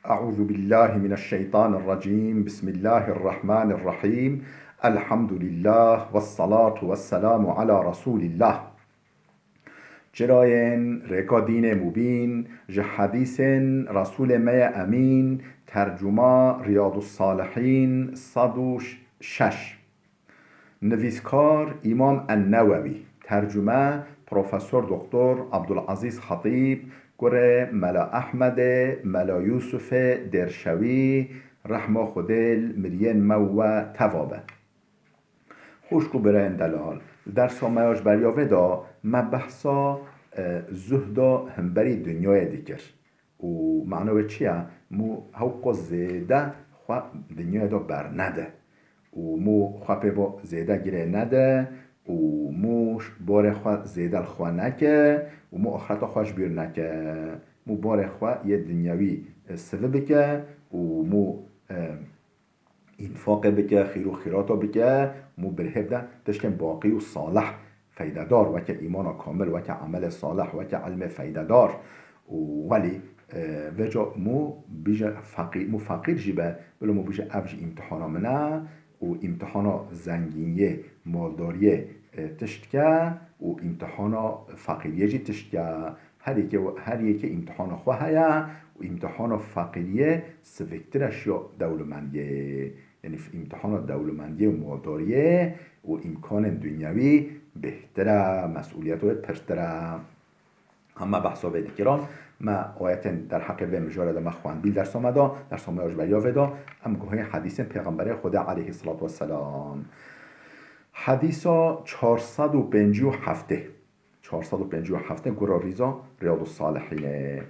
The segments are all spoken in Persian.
أعوذ بالله من الشيطان الرجيم بسم الله الرحمن الرحيم الحمد لله والصلاة والسلام على رسول الله جراين ريكا دين مبين حديث رسول مي أمين ترجمة رياض الصالحين صدوش شش نویسکار امام النووی ترجمه پروفسور دکتر عبدالعزیز خطیب گره ملا احمد ملا یوسف درشوی رحمه خودل مرین مو توابه خوشکو برین دلال در سامایاش بریاوه دا مبحثا زهدا همبری دنیای دیگر و معنی چیه؟ مو حقا زیده خواه دنیای دا بر نده و مو خواه با زیده گیره نده و مو بار خواه زیده الخواه نکه و مو آخرت خواهش بیر نکه مو بار خواه یه دنیاوی سوه بکه و مو انفاق بکه خیر و خیراتا بکه مو برهب ده تشکن باقی و صالح فیده دار و که ایمان کامل و که عمل صالح و که علم فیده دار ولی وجا مو بیجه فقیر مو فقیر جیبه بلو مو بیجه افج امتحانا منه و امتحانا زنگینیه مالداریه تشتکه و امتحانا فقیریه جی تشتکه هر یک امتحان خواه هیا و امتحان فقیریه سوکترش یا دولمندیه یعنی امتحان دولمندیه و مالداریه و امکان دنیاوی بهتره مسئولیت و پرتره اما بحثا به دیگران ما آیت در حق به مجارد ما خوان بیل در سامدا در سامایاش بریاوه دا هم گوه حدیث پیغمبر خدا علیه الصلاة والسلام حدیثا 457 گرا ریزا ریاض الصالحینه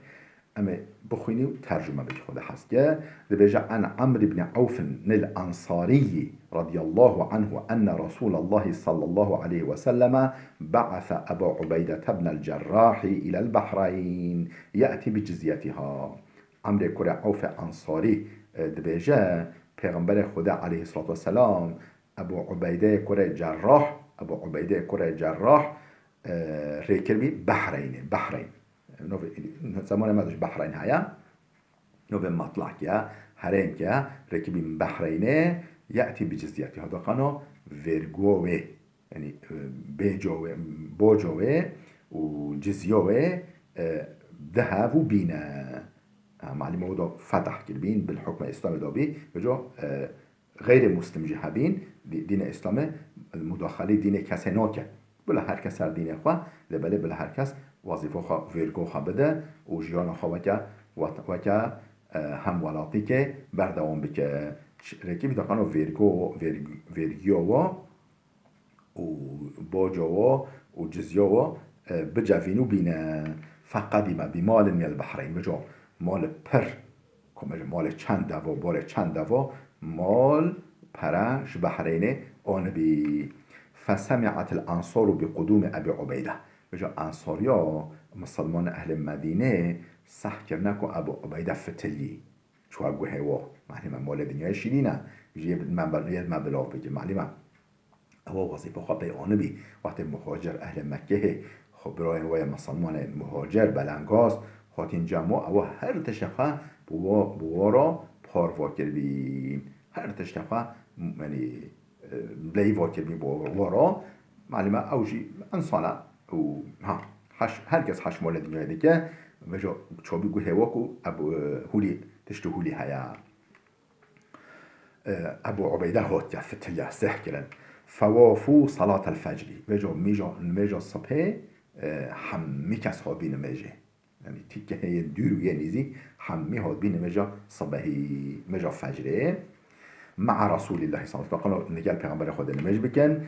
اما بخوینی ترجمه بکی خود هست که دبیجه عن عمرو بن عوف الانصاری رضی الله عنه ان رسول الله صلی الله علیه وسلم بعث ابا عبیدة بن الجراح الى البحرین یأتی بجزیتها. عمرو کره عوف انصاری دبیجه پیغمبر خدا علیه الصلاة والسلام ابو عبیده کره جراح ریکر بی بحرین زمان ما دوش بحرین هیا نو به مطلع که هرین که رکبی بحرینه یأتی بجزیتی ها دقنا ورگوه یعنی بوجوه و جزیوه ذهب و بینه معلومه ودا فتح کربین بالحكم الاسلامي دابي بجو غیر مسلم جهبین دین اسلام مداخله دین کسی ناکه بلا هر کس سر دین خواه لبله بلا هر کس وظیفه خواه ورگو خواه بده و جیان خواه وکه همولاتی که بردوام بکه رکی بیداقانو ورگیو و باجو و جزیو بجوینو بینه فقدیم بیمال من البحرین بجو مال پر مال چند دوا بار چند دوا مال پرش بحرینه آن بی فسمعت الانصار بقدوم ابي عبیده بجا انصاریا مسلمان اهل مدینه صح کرنه که ابو عبیده فتلی چو اگو هوا معنی مال دنیای شیرینه یه مبلغ بگه معنی او وظیفه خواه پیانه بی وقتی مهاجر اهل مکه خب برای وای مسلمان مهاجر بلنگاست خاطین جمع او هر تشخه بوارا پاروا کردین هر تشخه یعنی بلی واکر بی بوارا معلومه اوجی انسانه و هر کس حش مال دنیا دیگه وجا چوبی گو هوا کو ابو هولی تشتو هولی هیا ابو عبیده هات فتله سه کرن فوافو صلاة الفجر وجا میجا صبح همی کس ها بین میجه یعنی تیکه هی دور یه نیزی همی ها بین میجا صبحی میجا فجره مع رسول الله صلی الله علیه و آله نگل پیغمبر خدا نمیج بکن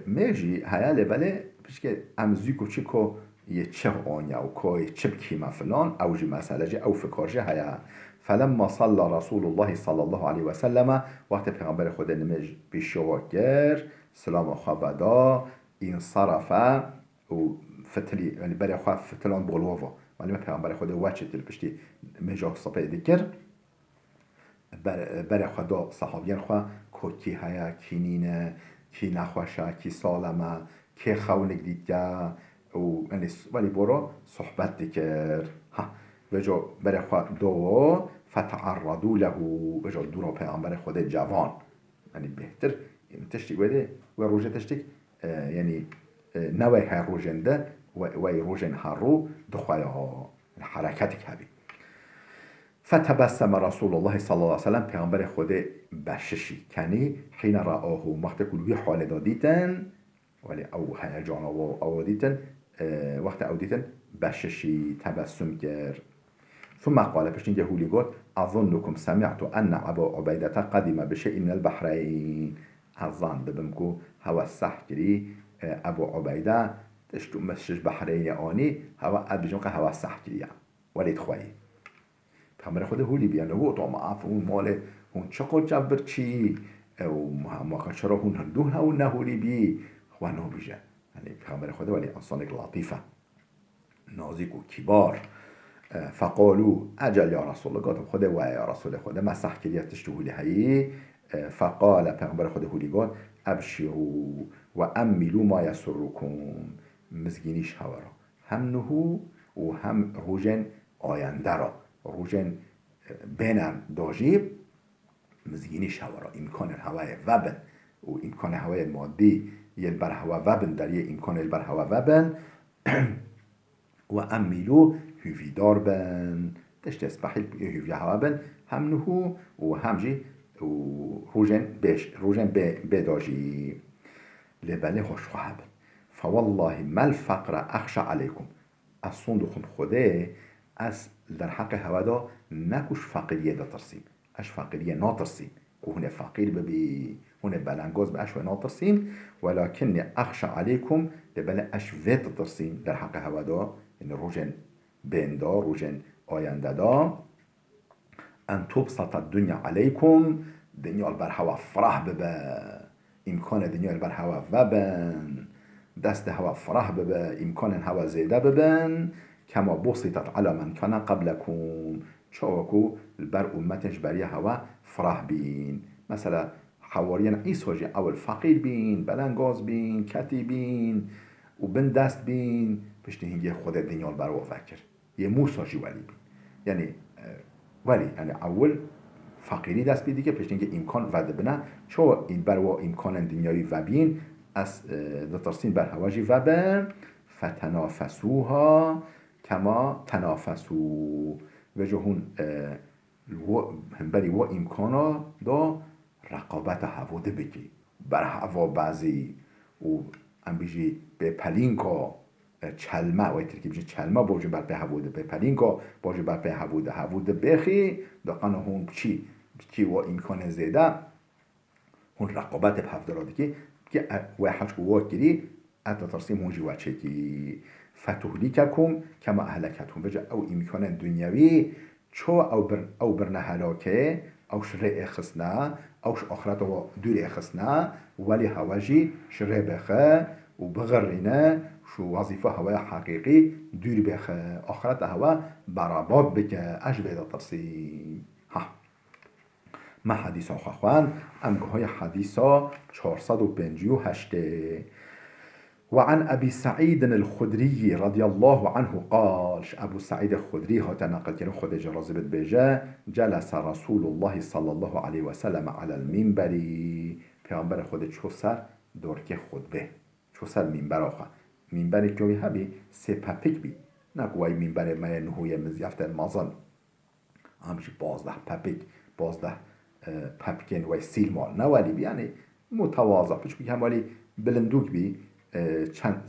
میجی هیاله ولی پیش که امزیکو چیکو یه چه آنیا و که چه بکیمه فلان اوجی مسئله جه او فکارجه هیا فلما صلى رسول الله صلی الله علیه و سلم وقت پیغمبر خدا نمیج بیشواگر سلام خوابدا انصرفه و فتلی یعنی برای خواه فتلان بولوفا ولی پیغمبر خدا وچه تل پشتی میجا صفحه دیگر برای خدا صحابیان خواه که کی هیا کی نینه کی نخوشه کی سالمه کی خونک دیگه و ولی برو صحبت دیگر وجا بر خود دوا فتعرضوا له وجا دورا پیغمبر خود جوان یعنی بهتر تشتی گوده و روژه تشتی یعنی نوی های روژنده و روژن هارو دخوایا حرکت کبی فتبسم رسول الله صلی الله علیه وسلم پیغمبر خود بششی کنی حین رآه وقت کلوی حال دادیتن ولی او هیجان او دیتن وقت او دیتن بششی تبسم کرد ثم قال پشتین یهودی گفت اظنكم سمعت ان ابا عبیده قدم بشيء من البحرين اظن بمکو هوا سحکری ابو عبیده تشتو مسش بحرین آنی هوا ابجون که هوا سحکری ولید خواهی پیغمبر خود هولی بیان و تو معاف اون مال اون چقدر جبر چی او ما چرا اون هندون ها نه هولی بی خوانو بیجه یعنی پیغمبر خود ولی انسان لطیفه نازک و کبار فقالوا اجل یا رسول الله گفتم خود و یا رسول خود مسح کلیت تشتهولی هایی فقال پیغمبر خود هولی گفت ابشروا و املوا ما یسرکم مزگینیش هوا را هم نهو و هم روژن آینده را روژن بینم داجیب مزگینیش هوا را امکان هوای وبن و امکان هوای مادی یل بر هوا وبن در یه امکان بر هوا وبن و املو هوی دار بن تشت اسبحیل هوی هوا بن هم نهو و هم جی و روژن بداجی لبله خوش خواهب فوالله ما الفقر اخشى عليكم الصندوق خوده از در حق هوا دا نکوش فقیریه دا ترسیم اش فقیریه ناترسیم و هنه فقیر ببی هنه بلنگاز به اشوه ناترسیم ولكن اخشى عليكم لبله اش ویت ترسیم در حق هوا دا این روژن بندا روژن آینده دا ان تبسط الدنیا علیکم دنیا بر هوا فرح ببه امکان دنیا بر هوا وبن دست هوا فرح ببه امکان هوا زیده ببن کما بسطت علی من کان قبلکم چاکو بر امتش بری هوا فرح بین مثلا حواریان عیسی اول فقیر بین بلنگاز بین کتی بین و بن دست بین پشت هنگه خود دنیا بر و فکر یه موساجی ولی بین یعنی ولی یعنی اول فقیری دست بیدی که پشت هنگه امکان وده بنا چو این بر و امکان دنیایی و بین از دترسین بر هواجی و بین فتنافسوها کما تنافسو و جهون هم بری و امکانا دا رقابت هواده بگی بر هوا بعضی و ام بیجی به پلینکا چلمه و ایتر که چلمه باجه بر به هواده به پلینکا باجه بر به هواده بخی دقیقا هون چی و امکان زیده هون رقابت به هفته که و حج و گیری اتا ترسیم هونجی و چکی فتهلیککم کما اهلکتهم بجا او امکان دنیاوی چو او برنه هلاکه او شرع خسنا او آخرت و دور خسنا ولی هواجی شرع بخه و بغرینه شو وظیفه هوای حقیقی دور بخه آخرت هوا براباد بکه اش بیدا ترسیم ها ما حدیث ها خوان امگه های حدیث ها 458 وعن أبي سعيد الخدري رضي الله عنه قال أبو سعيد الخدري هو تنقل كنو خد جرازبت بجا جلس رسول الله صلى الله عليه وسلم على المنبر پیغمبر خود چو سر دورکه خطبه چو سر منبر آخوا منبر که هبی سه پپک بی نگوی منبر ما نهوی مزیفت المازن همچی 12 پپک 12 پپکن و سیل مال نوالی بی یعنی متواضع پچ بی هموالی بلندوک بی چند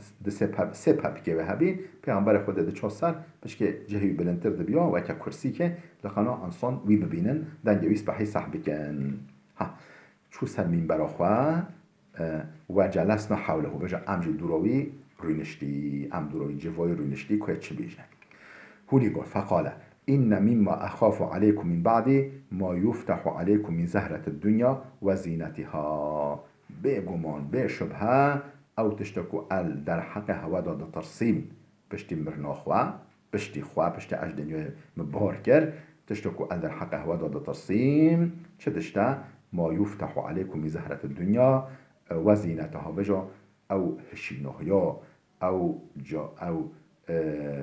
سه پپکه و هبین پیغمبر خود ده چو سر پس که جهوی بلندتر ده بیا و که کرسی که لخنا انسان وی ببینن دنگویس بحی صحبه کن ها چو سر منبر آخوا و جلسنا حوله بجا امجی دوروی روینشتی ام دوروی جوای روینشتی که چه بیجن هولی گفت فقاله إن مما أخاف عليكم من بعد ما يفتح عليكم من زهرة الدنيا وزينتها بگمان بشبهه او تشتكو ال در حق هوا داده ترسیم پشتی مرناخوا پشتی خواه پشتی اش دنیا مبار کر تشتكو ال در حق هوا داده ترسیم چه تشتا ما يفتح عليكم من زهرة الدنيا وزينتها بجا او هشینهیا او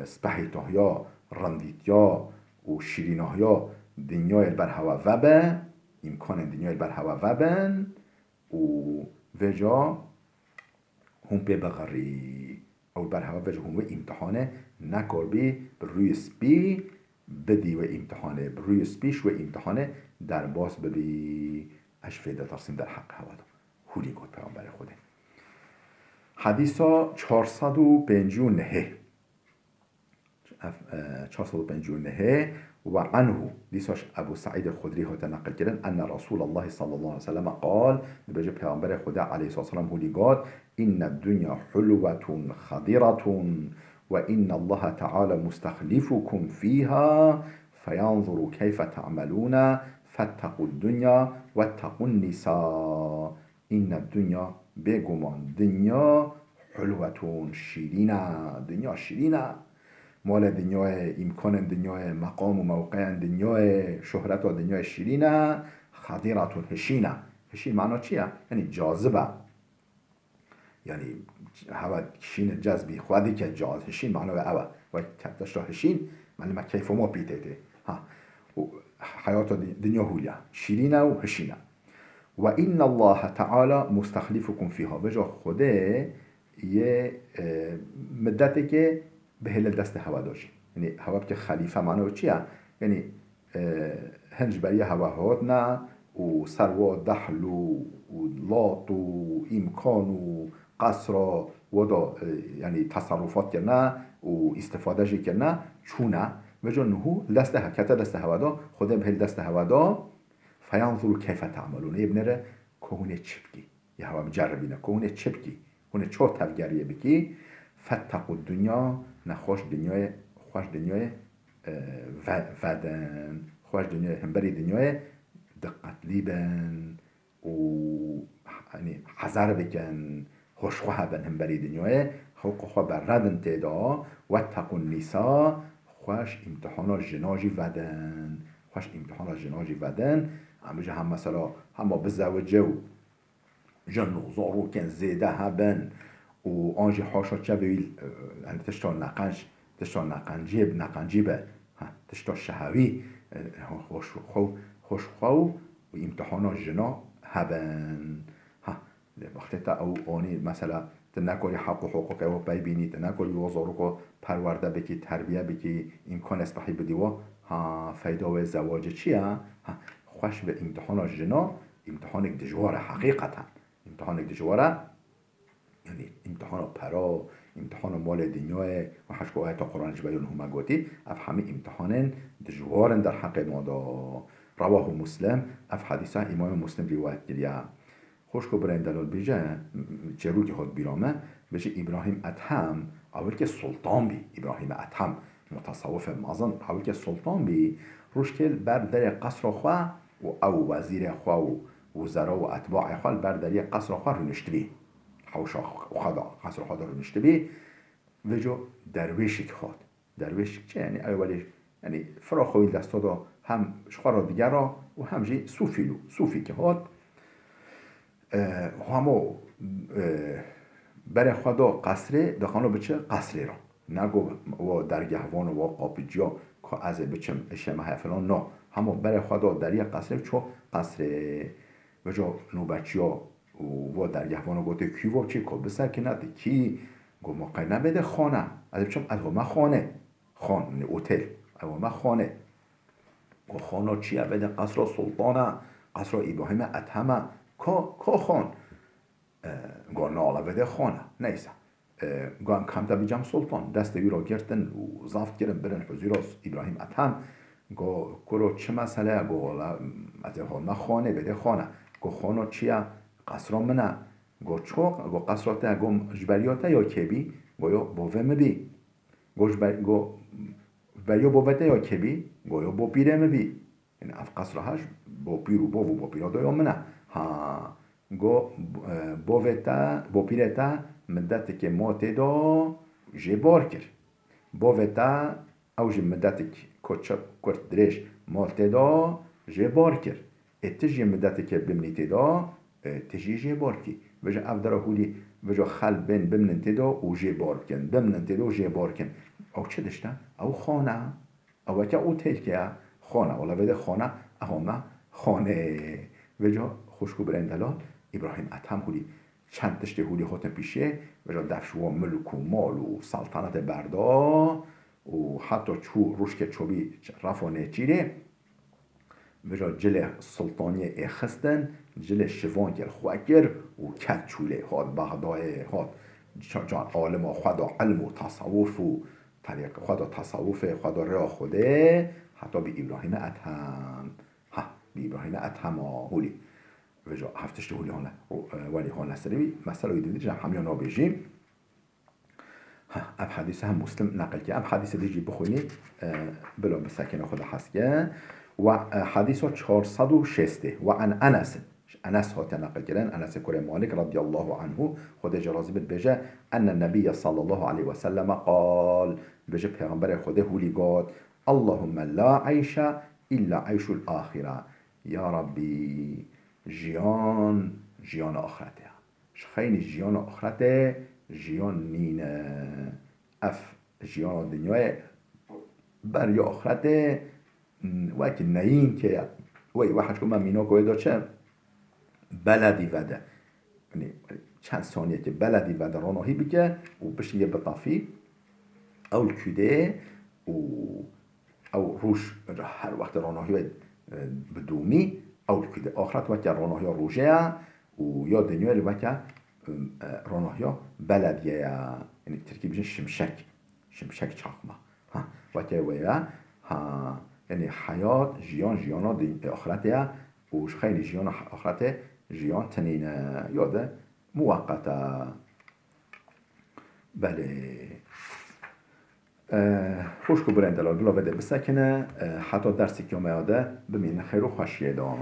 سپحیتهیا رندیتیا و شیریناهیا دنیای بر هوا وبه امکان دنیای بر هوا وبن و وجا هم به بغری او بر هوا وجه هم و امتحانه نکار بی روی سپی بدی و امتحانه روی سپیش و امتحانه در باز ببی اش فیده ترسیم در حق هوا دو هولی گفت پیامبر خوده حدیثا 459 459 و عنه دیساش ابو سعید الخدری ها تنقل کردن ان رسول الله صلی الله علیه وسلم قال بجا پیامبر خدا علیه السلام هولی گفت ان الدنيا حلوة خضرة وإن الله تعالى مستخلفكم فيها فينظر كيف تعملون فاتقوا الدنيا واتقوا النساء إن الدنيا بگمان دنیا حلوة شیرینه دنیا شیرینه مال دنیای امکان دنیای مقام و موقع دنیای شهرت و دنیای شیرینه خضرة هشینه هشین معنی چیه؟ یعنی جاذبه یعنی هوا شین جذبی خودی که جاز هشین معنی به اوا و کتش را هشین معنی ما کیف ما پیته ها حیات دنیا هولیا شیرینه و هشینه و این الله تعالی مستخلفکم فیها بجا خوده یه مدتی که به هل دست هوا داشت یعنی هوا که خلیفه معنی چیه یعنی هنج برای هوا هات نه و سروا دحل و لات و امکان و قصر و یعنی تصرفات کرنه و استفاده کرنه چونه و جا نهو دست حکت دست هوا دا خود به دست هوا دا فینظرو کیف تعملون ابنره که هونه چپکی یه هوا مجربینه که هونه چپکی هونه چو تفگریه بکی فتقو دنیا نخوش دنیای خوش دنیای ودن خوش دنیای همبری دنیای دقت لیبن و یعنی حذر بکن خوشخواه بن همبری دنیای حقوق خواه بر ردن تیدا و تقو النساء خوش امتحان جناجی ودن خوش امتحان جناجی ودن هم مثلا هم بزوجه و جنو زارو کن زیده هبن و آنجی حاشا چه بیل تشتا نقنجیبه تشتا شهوی خوشخواه و امتحان جنا هبن وقتی تا او آنی مثلا تنکاری حق و حقوق او ببینی تنکاری وزارو که پرورده بکی تربیه بکی امکان اسبحی بدی و فیدا و زواج چیه خوش به امتحان جنا امتحان دجواره حقیقتا امتحان دجواره یعنی امتحان پرا امتحان مال دنیای و حشک آیت قرآن بیان هم گوتی اف همه امتحان دجوارن در حق ما دا رواه مسلم اف حدیثه امام مسلم روایت کردیه خوش کو برای دلال بیجه چرو که خود بیرامه بشه ابراهیم ادهم اول که سلطان بی ابراهیم ادهم متصوف مازن اول که سلطان بی روش که بر در قصر خواه و او وزیر خواه و وزرا و اتباع خواه بر در قصر خواه رو نشتبی حوشا خدا قصر خدا رو نشتبی و جو درویشی که خواد درویشی چه یعنی اولی یعنی فراخوی دستا دا هم شخارا دیگر را و هم جی صوفی که هاد همو برای خدا قصره دخانو بچه قصره را نگو و درگهوان و قاپیجیا که از بچم اشمه فلان نه همو برای خدا در یک قصره چو قصره و جا نوبچی ها و درگهوان گوته کی و چی که بسر که نده کی گو موقع نبده خانه از بچم از ما خانه خانه اوتل از ما خانه گو خانه چیه بده قصر سلطانه قصر ابراهیم ادهمه که خان گو ناله بده خانه نیسه گو هم کم بیجم سلطان دست وی را گرتن و زفت گرن برن حضور ابراهیم ادهم گو کرو چه مسئله گو از ما خانه بده خانه گو خانه چیه قصر منه گو چوک گو قصراته گو جبریاته یا کبی گو یا بوه مبی گو جبریا بوته یا کبی گو یا بو پیره مبی این اف قصر هش بو پیرو بو پیرادا یا منه ها گو بو پیرتا مدتی که موتی دا جبار کر بوتا او جی مدتی که کرد درش موتی دا جبار کر اتجی مدتی که بمنیتی دا تجی جبار کی وجا افدرا هولی وجا خل بین بمننتدا و جی بار کن بمننتدا و جی بار کن او چه داشته او خانه او که او تلکه خانه ولا بده خانه اهما خانه وجا خوشکو برندلال ابراهیم اتهم هولی چند تشته هولی هاتن پیشه وجا دفشو ملک و مال و سلطنت بردا و حتی چو روشک چوبی رفانه چیره وجا جل سلطانی خستن جل شوان کل خواکر و کت چوله هاد بغدای هاد جان عالم خدا علم و تصوف و طریق خدا تصوف خدا راه خوده حتی به ابراهیم اتهم به ابراهیم اتهم هولی وجا هفتشت هولی هانه ولی هانه سری مثلا دیدی جمع همیان نابیجیم اب حدیث هم مسلم نقل که اب حدیث دیجی بخونی بلا بسکن خدا هست که و حدیث 406 و عن انس ها نقل کردن انس کره مالک رضی الله عنه خود جرازی بجه ان النبی صلی الله علیه و سلم قال بجه پیغمبر خود هولی گاد اللهم لا عیش الا عیش الاخره یا ربی جیان آخرته خیلی جیان آخرته جیان نین اف جیان دنیای بر آخرته وقتی نین که وی واحد کنم مینا کویدا چه بلدی وده یعنی چند ثانیه که بلدی وده راناهی بکه و بشه یه بطافی او الکده او روش هر وقت راناهی بدومی او الکده آخرت وقتی راناهی روژه و یا دنیای وقتی راناهی بلدیه یعنی ترکیبش شمشک چاقما وقتی ویا یعنی حیات جیان آخرته و خیلی جیان آخرته جیان تنین یاده موقته بله خوشکو برندلال بلا بده بسکنه حتی درسی که اومده ببین خیر و خوشیه دان